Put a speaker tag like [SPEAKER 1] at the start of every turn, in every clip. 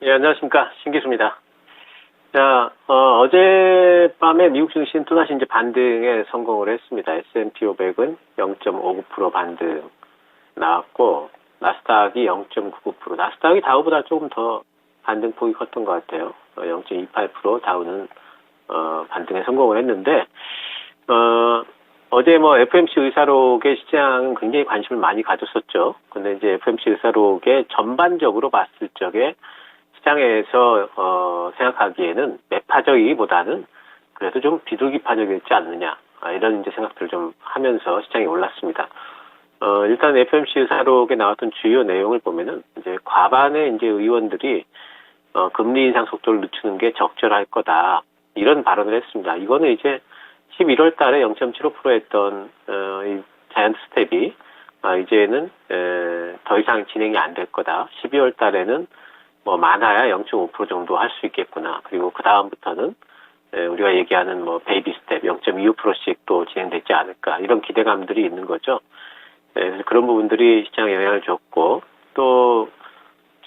[SPEAKER 1] 예, 안녕하십니까. 신기수입니다. 자, 어젯밤에 미국 증시는 또다시 이제 반등에 성공을 했습니다. S&P 500은 0.59% 반등 나왔고, 나스닥이 0.99%. 나스닥이 다우보다 조금 더 반등폭이 컸던 것 같아요. 0.28%, 다우는, 반등에 성공을 했는데, 어제 뭐 FMC 의사록에 시장은 굉장히 관심을 많이 가졌었죠. 근데 이제 FMC 의사록에 전반적으로 봤을 적에 시장에서 생각하기에는 매파적이기보다는 그래도 좀 비둘기파적이었지 않느냐, 이런 이제 생각들을 좀 하면서 시장이 올랐습니다. 일단 FMC 의사록에 나왔던 주요 내용을 보면은 이제 과반의 이제 의원들이 금리 인상 속도를 늦추는 게 적절할 거다, 이런 발언을 했습니다. 이거는 이제 11월 달에 0.75% 했던 이 자이언트 스텝이 이제는 더 이상 진행이 안 될 거다. 12월 달에는 뭐 많아야 0.5% 정도 할 수 있겠구나. 그리고 그 다음부터는 우리가 얘기하는 뭐 베이비 스텝 0.25%씩 또 진행되지 않을까, 이런 기대감들이 있는 거죠. 그래서 그런 부분들이 시장에 영향을 줬고, 또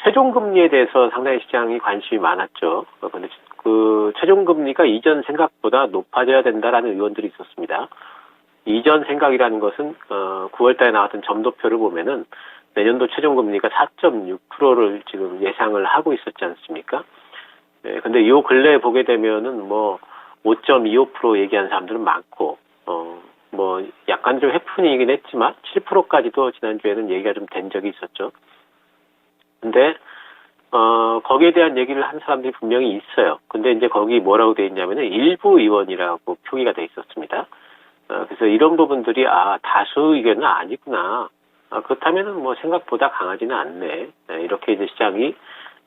[SPEAKER 1] 최종 금리에 대해서 상당히 시장이 관심이 많았죠. 근데 그 최종 금리가 이전 생각보다 높아져야 된다라는 의원들이 있었습니다. 이전 생각이라는 것은 9월 달에 나왔던 점도표를 보면은 내년도 최종금리가 4.6%를 지금 예상을 하고 있었지 않습니까? 근데 요 근래에 보게 되면은 뭐 5.25% 얘기하는 사람들은 많고, 뭐 약간 좀 해프닝이긴 했지만 7%까지도 지난주에는 얘기가 좀 된 적이 있었죠. 근데 거기에 대한 얘기를 한 사람들이 분명히 있어요. 근데 이제 거기 뭐라고 돼 있냐면은 일부 의원이라고 표기가 돼 있었습니다. 그래서 이런 부분들이 다수 의견은 아니구나. 그렇다면은 뭐 생각보다 강하지는 않네. 이렇게 이제 시장이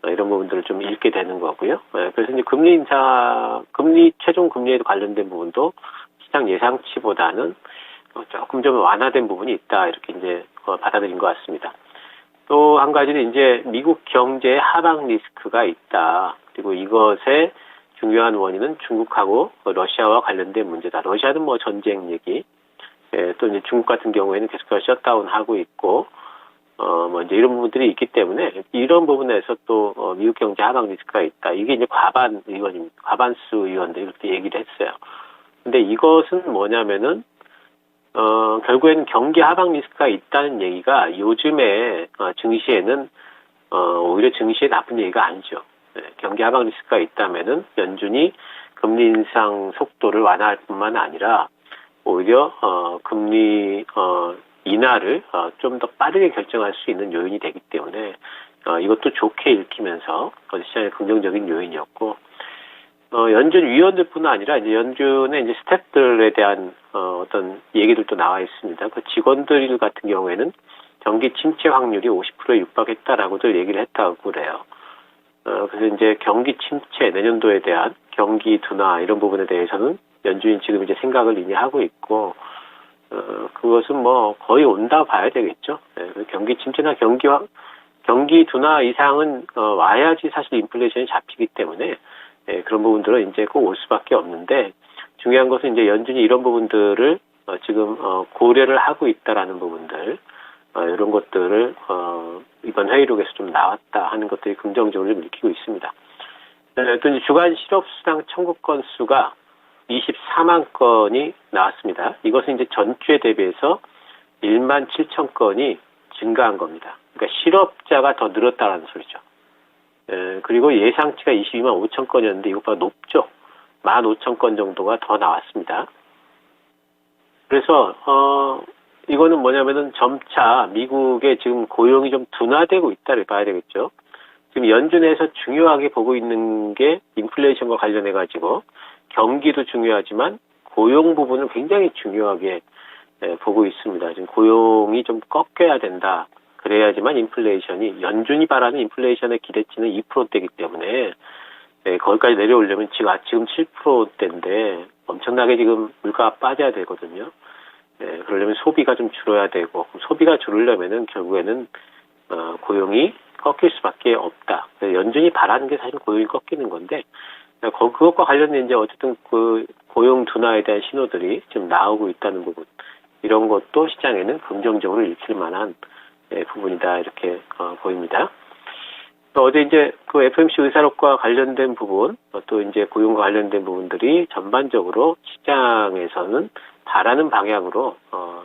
[SPEAKER 1] 이런 부분들을 좀 읽게 되는 거고요. 그래서 이제 금리 최종 금리에 관련된 부분도 시장 예상치보다는 조금 좀 완화된 부분이 있다, 이렇게 이제 받아들인 것 같습니다. 또 한 가지는 이제 미국 경제에 하방 리스크가 있다. 그리고 이것의 중요한 원인은 중국하고 러시아와 관련된 문제다. 러시아는 뭐 전쟁 얘기, 또 이제 중국 같은 경우에는 계속해서 셧다운 하고 있고, 뭐 이제 이런 부분들이 있기 때문에 이런 부분에서 또 미국 경제 하방 리스크가 있다. 이게 이제 과반수 의원들이 이렇게 얘기를 했어요. 근데 이것은 뭐냐면은 결국에는 경기 하방 리스크가 있다는 얘기가 요즘에 증시에는 오히려 증시에 나쁜 얘기가 아니죠. 경기 하방 리스크가 있다면은 연준이 금리 인상 속도를 완화할 뿐만 아니라 오히려 금리 인하를 좀 더 빠르게 결정할 수 있는 요인이 되기 때문에 이것도 좋게 읽히면서 시장의 긍정적인 요인이었고, 연준 위원들뿐만 아니라 이제 연준의 이제 스태프들에 대한 어떤 얘기들도 나와 있습니다. 그 직원들 같은 경우에는 경기 침체 확률이 50%에 육박했다라고들 얘기를 했다고 그래요. 그래서 이제 경기 침체, 내년도에 대한 경기 둔화, 이런 부분에 대해서는 연준이 지금 이제 생각을 이미 하고 있고, 그것은 뭐 거의 온다 봐야 되겠죠. 경기 침체나 경기 둔화 이상은 와야지 사실 인플레이션이 잡히기 때문에 그런 부분들은 이제 꼭 올 수밖에 없는데, 중요한 것은 이제 연준이 이런 부분들을 지금 고려를 하고 있다라는 부분들, 이런 것들을 이번 회의록에서 좀 나왔다 하는 것들이 긍정적으로 좀 읽히고 있습니다. 또 이제 주간 실업수당 청구 건수가 24만 건이 나왔습니다. 이것은 이제 전주에 대비해서 1만 7천 건이 증가한 겁니다. 그러니까 실업자가 더 늘었다는 소리죠. 그리고 예상치가 22만 5천 건이었는데 이것보다 높죠. 1만 5천 건 정도가 더 나왔습니다. 그래서 이거는 뭐냐면은 점차 미국의 지금 고용이 좀 둔화되고 있다를 봐야 되겠죠. 지금 연준에서 중요하게 보고 있는 게 인플레이션과 관련해 가지고 경기도 중요하지만 고용 부분을 굉장히 중요하게 보고 있습니다. 지금 고용이 좀 꺾여야 된다. 그래야지만 인플레이션이, 연준이 바라는 인플레이션의 기대치는 2%대이기 때문에 거기까지 내려오려면 지금 7%대인데 엄청나게 지금 물가가 빠져야 되거든요. 그러려면 소비가 좀 줄어야 되고, 소비가 줄으려면은 결국에는 고용이 꺾일 수밖에 없다. 연준이 바라는 게 사실 고용이 꺾이는 건데, 그것과 관련된 이제 어쨌든 그 고용 둔화에 대한 신호들이 지금 나오고 있다는 부분, 이런 것도 시장에는 긍정적으로 읽힐 만한 부분이다, 이렇게 보입니다. 또 어제 이제 그 FOMC 의사록과 관련된 부분, 또 이제 고용과 관련된 부분들이 전반적으로 시장에서는 바라는 방향으로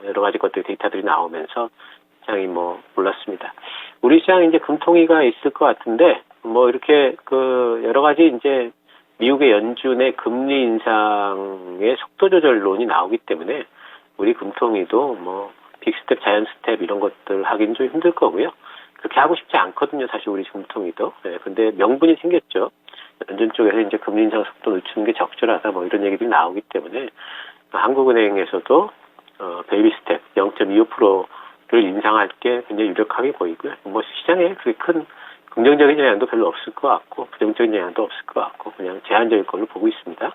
[SPEAKER 1] 여러 가지 것들 데이터들이 나오면서 시장이 뭐 올랐습니다. 우리 시장 이제 금통위가 있을 것 같은데 뭐 이렇게 그 여러 가지 이제 미국의 연준의 금리 인상의 속도 조절론이 나오기 때문에 우리 금통위도 뭐 빅스텝, 자이언트 스텝 이런 것들 하기는 좀 힘들 거고요. 그렇게 하고 싶지 않거든요, 사실 우리 금통위도. 네, 근데 명분이 생겼죠. 연준 쪽에서 이제 금리 인상 속도 늦추는 게 적절하다, 뭐 이런 얘기들이 나오기 때문에 한국은행에서도 베이비 스텝 0.25%를 인상할 게 굉장히 유력하게 보이고요. 뭐 시장에 그렇게 큰 긍정적인 영향도 별로 없을 것 같고 부정적인 영향도 없을 것 같고 그냥 제한적일 걸로 보고 있습니다.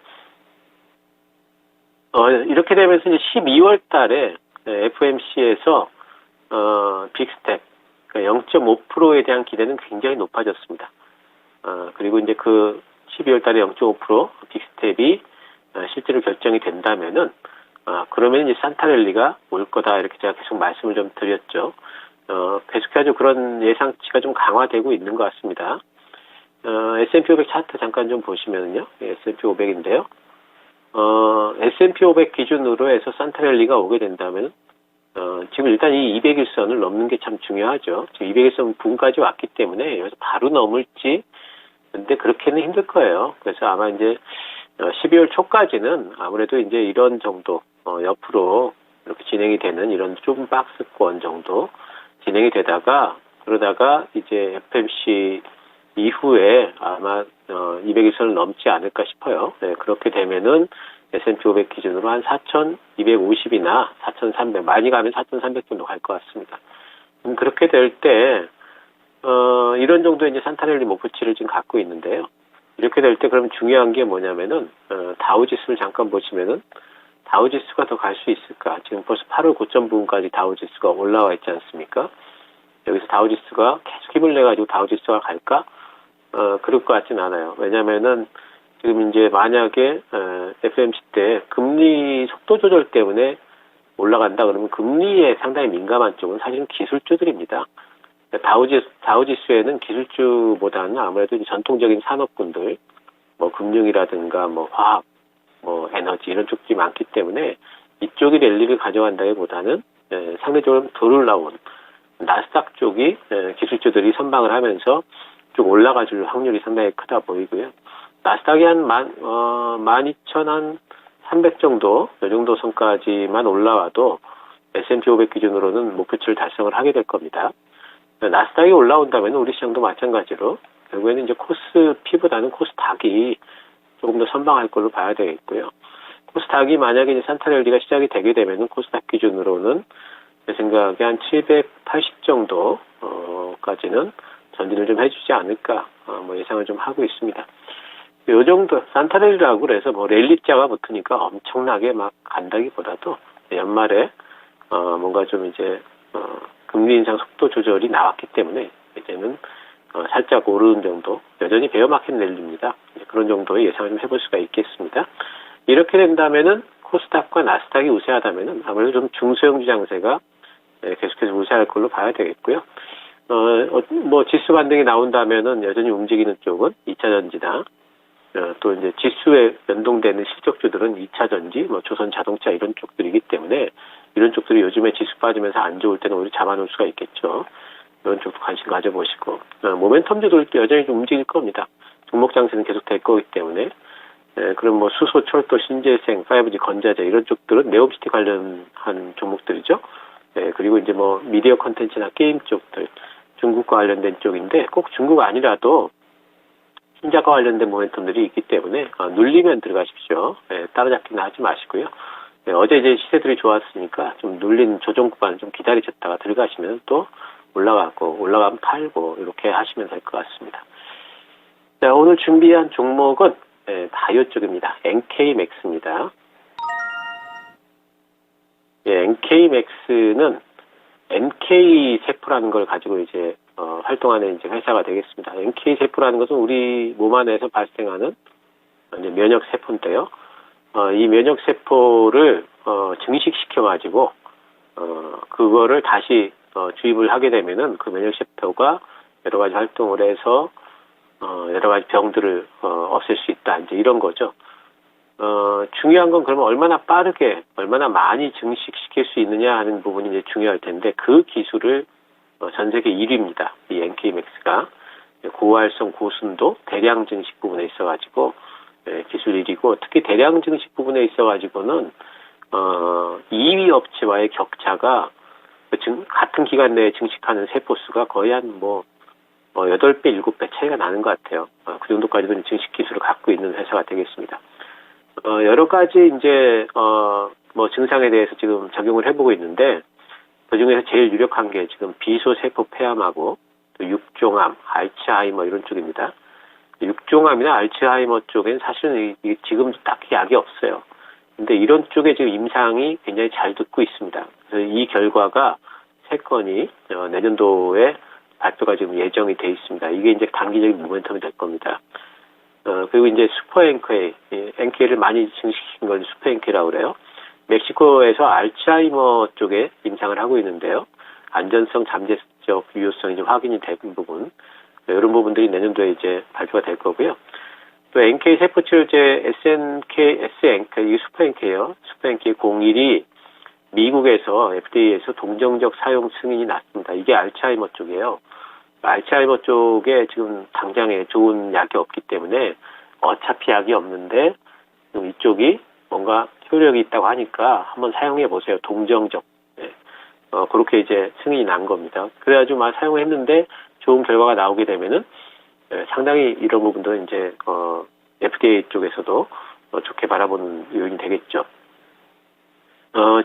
[SPEAKER 1] 이렇게 되면서 이제 12월 달에 FOMC에서 빅스텝 0.5%에 대한 기대는 굉장히 높아졌습니다. 그리고 이제 그 12월 달에 0.5% 빅스텝이 실제로 결정이 된다면은 그러면 이제 산타랠리가 올 거다 이렇게 제가 계속 말씀을 좀 드렸죠. 계속해서 그런 예상치가 좀 강화되고 있는 것 같습니다. S&P 500 차트 잠깐 좀 보시면요. S&P 500인데요. S&P 500 기준으로 해서 산타랠리가 오게 된다면 지금 일단 이 200일선을 넘는 게 참 중요하죠. 지금 200일선 부근까지 왔기 때문에 여기서 바로 넘을지 근데 그렇게는 힘들 거예요. 그래서 아마 이제 12월 초까지는 아무래도 이제 이런 정도 옆으로 이렇게 진행이 되는 이런 좁은 박스권 정도 진행이 되다가 그러다가 이제 FOMC 이후에 아마 200일선을 넘지 않을까 싶어요. 네, 그렇게 되면은 S&P 500 기준으로 한 4,250이나 4,300 많이 가면 4,300 정도 갈 것 같습니다. 그렇게 될 때 이런 정도의 이제 산타랠리 목표치를 지금 갖고 있는데요. 이렇게 될 때 그럼 중요한 게 뭐냐면은 다우지수를 잠깐 보시면은 다우지수가 더 갈 수 있을까? 지금 벌써 8월 고점 부분까지 다우지수가 올라와 있지 않습니까? 여기서 다우지수가 계속 힘을 내가지고 다우지수가 갈까? 그럴 것 같진 않아요. 왜냐면은 지금 이제 만약에 FOMC 때 금리 속도 조절 때문에 올라간다 그러면 금리에 상당히 민감한 쪽은 사실은 기술주들입니다. 다우지수에는 기술주보다는 아무래도 전통적인 산업군들, 뭐 금융이라든가 뭐 화학, 뭐 에너지 이런 쪽들이 많기 때문에 이쪽이 랠리를 가져간다기보다는 상대적으로 덜 올라온 나스닥 쪽이 기술주들이 선방을 하면서 좀 올라가줄 확률이 상당히 크다 보이고요. 나스닥이 한 12,300 정도, 이 정도 선까지만 올라와도 S&P 500 기준으로는 목표치를 달성을 하게 될 겁니다. 나스닥이 올라온다면 우리 시장도 마찬가지로 결국에는 이제 코스피보다는 코스닥이 조금 더 선방할 걸로 봐야 되겠고요. 코스닥이 만약에 이제 산타랠리가 시작이 되게 되면은 코스닥 기준으로는 제 생각에 한 780 정도까지는 전진을 좀 해주지 않을까 뭐 예상을 좀 하고 있습니다. 요 정도 산타랠리라고 그래서 뭐 랠리자가 붙으니까 엄청나게 막 간다기보다도 연말에 뭔가 좀 이제 금리 인상 속도 조절이 나왔기 때문에 이제는 살짝 오르는 정도 여전히 베어마켓 랠리입니다. 그런 정도의 예상을 좀 해볼 수가 있겠습니다. 이렇게 된다면은 코스닥과 나스닥이 우세하다면은 아무래도 좀 중소형주 장세가 계속해서 우세할 걸로 봐야 되겠고요. 뭐 지수 반등이 나온다면은 여전히 움직이는 쪽은 2차 전지나 또 이제 지수에 연동되는 실적주들은 2차 전지, 뭐 조선 자동차 이런 쪽들이기 때문에 이런 쪽들이 요즘에 지수 빠지면서 안 좋을 때는 오히려 잡아놓을 수가 있겠죠. 이런 쪽도 관심 가져보시고 모멘텀주도 여전히 좀 움직일 겁니다. 종목 장세는 계속 될 거기 때문에 그럼 뭐 수소, 철도, 신재생, 5G, 건자재 이런 쪽들은 네옴시티 관련한 종목들이죠. 그리고 이제 뭐 미디어 컨텐츠나 게임 쪽들 중국과 관련된 쪽인데 꼭 중국 아니라도 신자과 관련된 모멘텀들이 있기 때문에 눌리면 들어가십시오. 따라잡기는 하지 마시고요. 어제 이제 시세들이 좋았으니까 좀 눌린 조정 구간 좀 기다리셨다가 들어가시면 또 올라가면 팔고 이렇게 하시면 될 것 같습니다. 자, 오늘 준비한 종목은 바이오 쪽입니다. NK맥스입니다. NK맥스는 NK세포라는 걸 가지고 이제 활동하는 이제 회사가 되겠습니다. NK세포라는 것은 우리 몸 안에서 발생하는 이제 면역세포인데요. 이 면역세포를 증식시켜가지고 그거를 다시 주입을 하게 되면은 그 면역세포가 여러 가지 활동을 해서 여러 가지 병들을 없앨 수 있다. 이제 이런 거죠. 중요한 건 그러면 얼마나 빠르게, 얼마나 많이 증식시킬 수 있느냐 하는 부분이 이제 중요할 텐데, 그 기술을 전 세계 1위입니다. 이 NK맥스가. 고활성, 고순도, 대량 증식 부분에 있어가지고, 기술 1위고, 특히 대량 증식 부분에 있어가지고는, 2위 업체와의 격차가, 같은 기간 내에 증식하는 세포수가 거의 한 8배, 7배 차이가 나는 것 같아요. 그 정도까지는 증식 기술을 갖고 있는 회사가 되겠습니다. 여러 가지 이제 증상에 대해서 지금 적용을 해보고 있는데, 그 중에서 제일 유력한 게 지금 비소세포 폐암하고 또 육종암, 알츠하이머 이런 쪽입니다. 육종암이나 알츠하이머 쪽엔 사실은 지금도 딱히 약이 없어요. 근데 이런 쪽에 지금 임상이 굉장히 잘 듣고 있습니다. 그래서 이 결과가 3건이 내년도에 발표가 지금 예정이 돼 있습니다. 이게 이제 단기적인 모멘텀이 될 겁니다. 그리고 이제 슈퍼 NK, NK를 많이 증식시킨 건 슈퍼 NK라고 그래요. 멕시코에서 알츠하이머 쪽에 임상을 하고 있는데요. 안전성, 잠재적 유효성이 좀 확인이 된 부분, 이런 부분들이 내년도에 이제 발표가 될 거고요. 또 NK 세포치료제 SNK, 이게 슈퍼 NK예요. 슈퍼 NK 01이 미국에서 FDA에서 동정적 사용 승인이 났습니다. 이게 알츠하이머 쪽이에요. 알츠하이머 쪽에 지금 당장에 좋은 약이 없기 때문에 어차피 약이 없는데 이쪽이 뭔가 효력이 있다고 하니까 한번 사용해 보세요. 동정적. 그렇게 이제 승인이 난 겁니다. 그래가지고 막 사용했는데 좋은 결과가 나오게 되면은 상당히 이런 부분도 이제 FDA 쪽에서도 좋게 바라보는 요인이 되겠죠.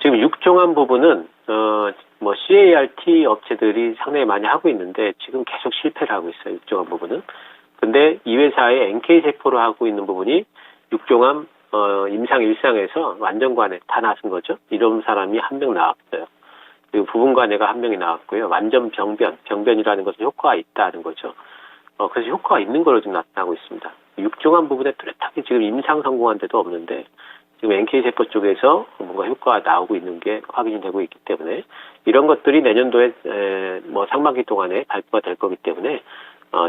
[SPEAKER 1] 지금 육종암 부분은 CAR-T 업체들이 상당히 많이 하고 있는데 지금 계속 실패를 하고 있어요. 육종암 부분은. 근데 이 회사의 NK 세포로 하고 있는 부분이 육종암 임상 1상에서 완전관해 다 나선 거죠. 이런 사람이 한 명 나왔어요. 그리고 부분관해가 한 명이 나왔고요. 완전 병변이라는 것은 효과가 있다는 거죠. 그래서 효과가 있는 걸로 지금 나타나고 있습니다. 육종암 부분에 뚜렷하게 지금 임상 성공한 데도 없는데 지금 NK세포 쪽에서 뭔가 효과가 나오고 있는 게 확인이 되고 있기 때문에 이런 것들이 내년도에 상반기 동안에 발표가 될 거기 때문에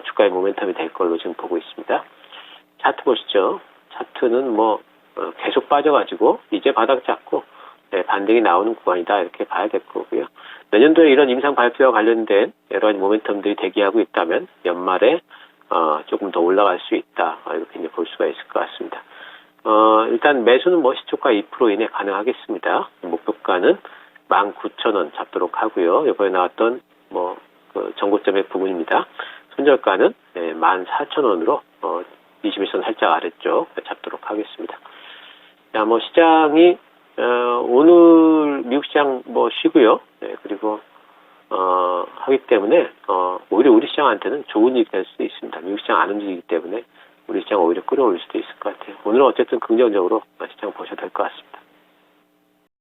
[SPEAKER 1] 주가의 모멘텀이 될 걸로 지금 보고 있습니다. 차트 보시죠. 차트는 계속 빠져가지고 이제 바닥 잡고 반등이 나오는 구간이다 이렇게 봐야 될 거고요. 내년도에 이런 임상 발표와 관련된 여러 가지 모멘텀들이 대기하고 있다면 연말에 조금 더 올라갈 수 있다 이렇게 이제 볼 수가 있을 것 같습니다. 일단 매수는 시초가 2% 이내 가능하겠습니다. 목표가는 19,000원 잡도록 하고요. 이번에 나왔던 전고점의 부분입니다. 손절가는 14,000원으로 21선 살짝 아래쪽 잡도록 하겠습니다. 자, 시장이 오늘 미국 시장 쉬고요. 그리고 하기 때문에 오히려 우리 시장한테는 좋은 일이 될 수도 있습니다. 미국 시장 안 움직이기 때문에 우리 시장 오히려 끌어올릴 수도 있을 것 같아요. 오늘은 어쨌든 긍정적으로 시장 보셔도 될 것 같습니다.